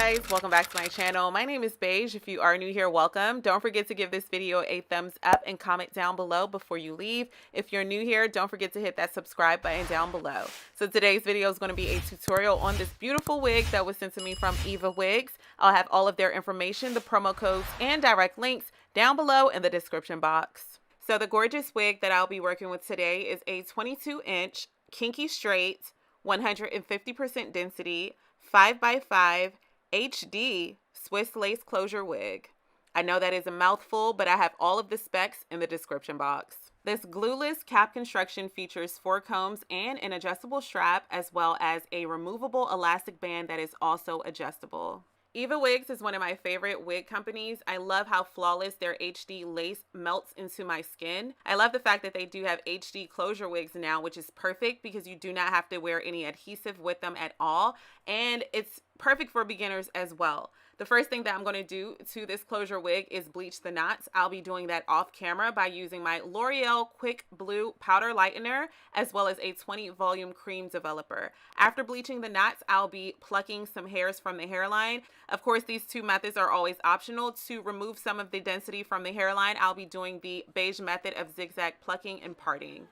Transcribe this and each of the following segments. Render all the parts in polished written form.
guys, welcome back to my channel. My name is Beige. If you are new here, welcome. Don't forget to give this video a thumbs up and comment down below before you leave. If you're new here, don't forget to hit that subscribe button down below. So today's video is going to be a tutorial on this beautiful wig that was sent to me from EVAWIGS. I'll have all of their information, the promo codes, and direct links down below in the description box. So the gorgeous wig that I'll be working with today is a 22-inch kinky straight, 150% density, 5x5 HD Swiss lace closure wig. I know that is a mouthful, but I have all of the specs in the description box. This glueless cap construction features 4 combs and an adjustable strap, as well as a removable elastic band that is also adjustable. EVAWIGS is one of my favorite wig companies. I love how flawless their HD lace melts into my skin. I love the fact that they do have HD closure wigs now, which is perfect because you do not have to wear any adhesive with them at all. And it's perfect for beginners as well. The first thing that I'm going to do to this closure wig is bleach the knots. I'll be doing that off camera by using my L'Oreal Quick Blue Powder Lightener, as well as a 20 volume cream developer. After bleaching the knots, I'll be plucking some hairs from the hairline. Of course, these two methods are always optional. To remove some of the density from the hairline, I'll be doing the beige method of zigzag plucking and parting.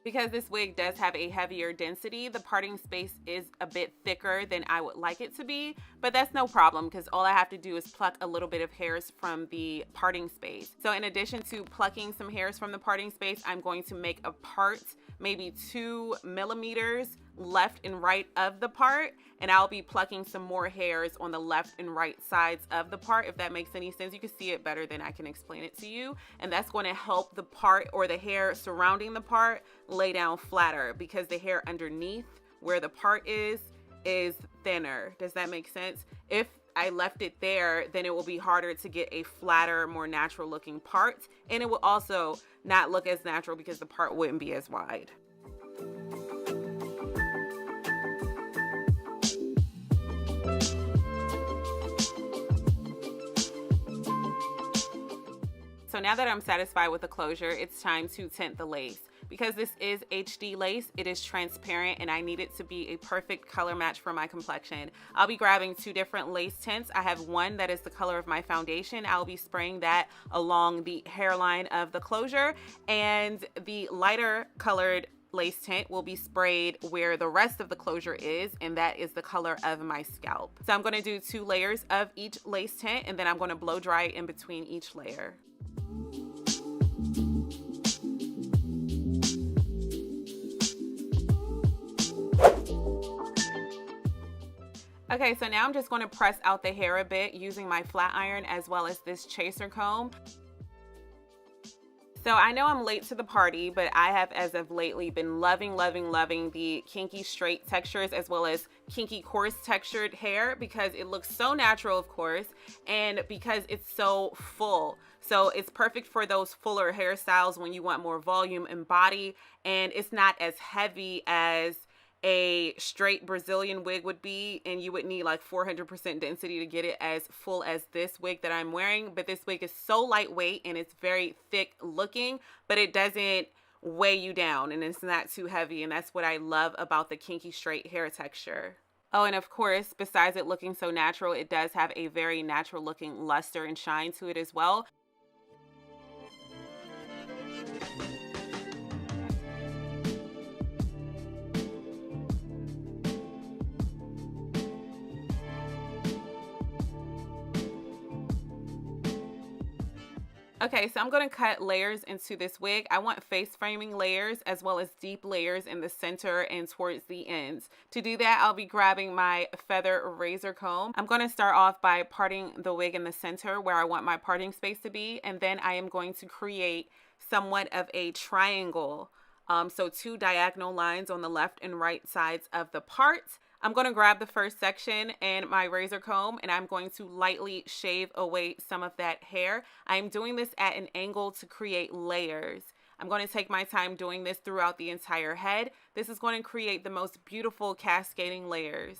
Because this wig does have a heavier density, the parting space is a bit thicker than I would like it to be, but that's no problem because all I have to do is pluck a little bit of hairs from the parting space. So in addition to plucking some hairs from the parting space, I'm going to make a part maybe 2 millimeters left and right of the part, and I'll be plucking some more hairs on the left and right sides of the part. If that makes any sense, you can see it better than I can explain it to you, and that's going to help the part or the hair surrounding the part lay down flatter because the hair underneath where the part is thinner. Does that make sense? If I left it there, then it will be harder to get a flatter, more natural looking part, and it will also not look as natural because the part wouldn't be as wide. So now that I'm satisfied with the closure, it's time to tint the lace. Because this is HD lace, it is transparent and I need it to be a perfect color match for my complexion. I'll be grabbing 2 different lace tints. I have one that is the color of my foundation. I'll be spraying that along the hairline of the closure, and the lighter colored lace tint will be sprayed where the rest of the closure is, and that is the color of my scalp. So I'm going to do 2 layers of each lace tint, and then I'm going to blow dry in between each layer. Okay, so now I'm just going to press out the hair a bit using my flat iron as well as this chaser comb. So I know I'm late to the party, but I have as of lately been loving the kinky straight textures as well as kinky coarse textured hair because it looks so natural, of course, and because it's so full. So it's perfect for those fuller hairstyles when you want more volume and body, and it's not as heavy as a straight Brazilian wig would be, and you would need like 400% density to get it as full as this wig that I'm wearing. But this wig is so lightweight and it's very thick looking, but it doesn't weigh you down and it's not too heavy, and that's what I love about the kinky straight hair texture. Oh, and of course, besides it looking so natural, it does have a very natural looking luster and shine to it as well. Okay, so I'm going to cut layers into this wig. I want face framing layers as well as deep layers in the center and towards the ends. To do that, I'll be grabbing my feather razor comb. I'm going to start off by parting the wig in the center where I want my parting space to be, and then I am going to create somewhat of a triangle. So 2 diagonal lines on the left and right sides of the part. I'm going to grab the first section and my razor comb, and I'm going to lightly shave away some of that hair. I'm doing this at an angle to create layers. I'm going to take my time doing this throughout the entire head. This is going to create the most beautiful cascading layers.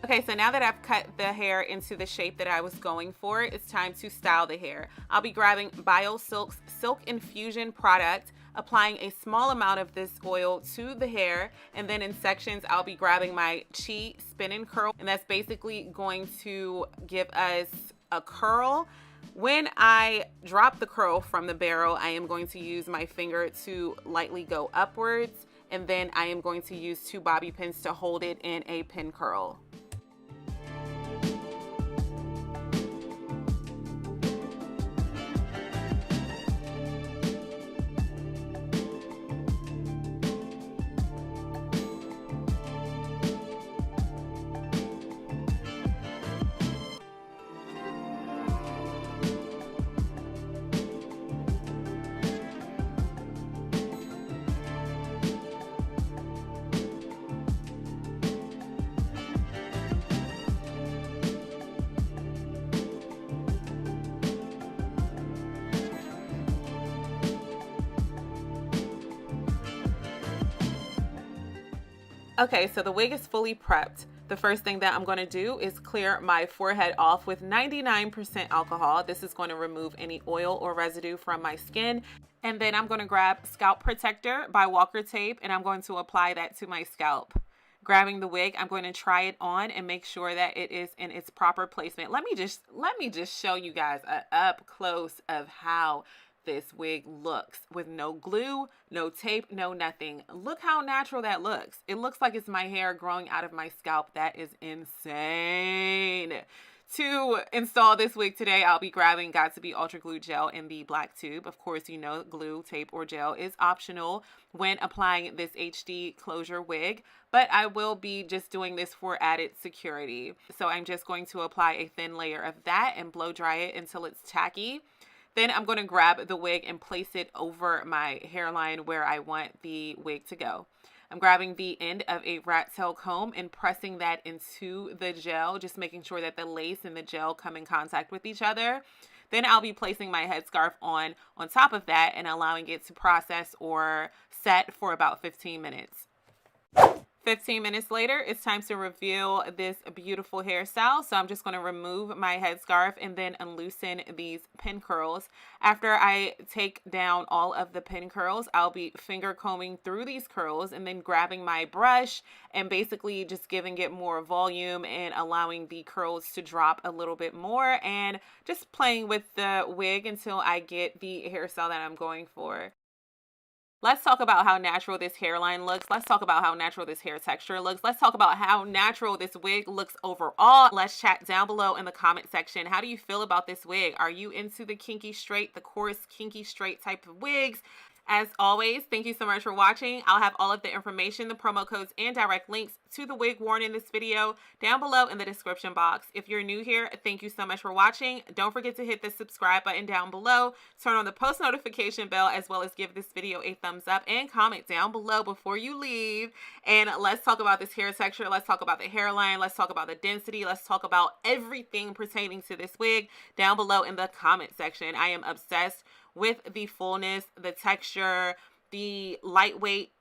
Okay, so now that I've cut the hair into the shape that I was going for, it's time to style the hair. I'll be grabbing BioSilk's Silk Infusion product, applying a small amount of this oil to the hair, and then in sections I'll be grabbing my Chi Spin and Curl, and that's basically going to give us a curl. When I drop the curl from the barrel, I am going to use my finger to lightly go upwards, and then I am going to use 2 bobby pins to hold it in a pin curl. Okay, so the wig is fully prepped. The first thing that I'm going to do is clear my forehead off with 99% alcohol. This is going to remove any oil or residue from my skin. And then I'm going to grab Scalp Protector by Walker Tape, and I'm going to apply that to my scalp. Grabbing the wig, I'm going to try it on and make sure that it is in its proper placement. Let me just show you guys an up close of how this wig looks with no glue, no tape, no nothing. Look how natural that looks. It looks like it's my hair growing out of my scalp. That is insane. To install this wig today, I'll be grabbing Got2b Ultra Glue Gel in the black tube. Of course, you know glue, tape, or gel is optional when applying this HD closure wig, but I will be just doing this for added security. So I'm just going to apply a thin layer of that and blow dry it until it's tacky. Then I'm going to grab the wig and place it over my hairline where I want the wig to go. I'm grabbing the end of a rat tail comb and pressing that into the gel, just making sure that the lace and the gel come in contact with each other. Then I'll be placing my headscarf on top of that and allowing it to process or set for about 15 minutes. 15 minutes later, it's time to reveal this beautiful hairstyle. So I'm just going to remove my headscarf and then unloosen these pin curls. After I take down all of the pin curls, I'll be finger combing through these curls and then grabbing my brush and basically just giving it more volume and allowing the curls to drop a little bit more and just playing with the wig until I get the hairstyle that I'm going for. Let's talk about how natural this hairline looks. Let's talk about how natural this hair texture looks. Let's talk about how natural this wig looks overall. Let's chat down below in the comment section. How do you feel about this wig? Are you into the kinky straight, the coarse kinky straight type of wigs? As always, thank you so much for watching. I'll have all of the information, the promo codes, and direct links to the wig worn in this video down below in the description box. If you're new here, thank you so much for watching. Don't forget to hit the subscribe button down below, turn on the post notification bell, as well as give this video a thumbs up and comment down below before you leave. And let's talk about this hair texture. Let's talk about the hairline. Let's talk about the density. Let's talk about everything pertaining to this wig down below in the comment section. I am obsessed with the fullness, the texture, the lightweight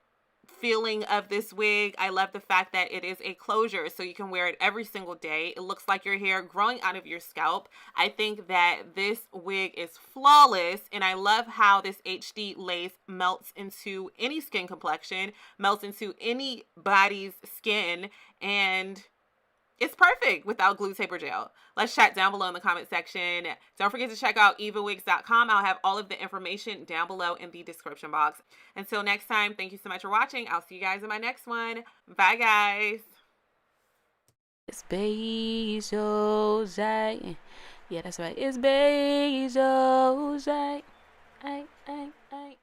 feeling of this wig. I love the fact that it is a closure, so you can wear it every single day. It looks like your hair growing out of your scalp. I think that this wig is flawless, and I love how this HD lace melts into any skin complexion, melts into anybody's skin, and It's perfect without glue, tape, or gel. Let's chat down below in the comment section. Don't forget to check out EVAWIGS.com. I'll have all of the information down below in the description box. Until next time, thank you so much for watching. I'll see you guys in my next one. Bye, guys. It's beige, Ojai. Yeah, that's right. It's beige, Ojai. Ay, ay, ay.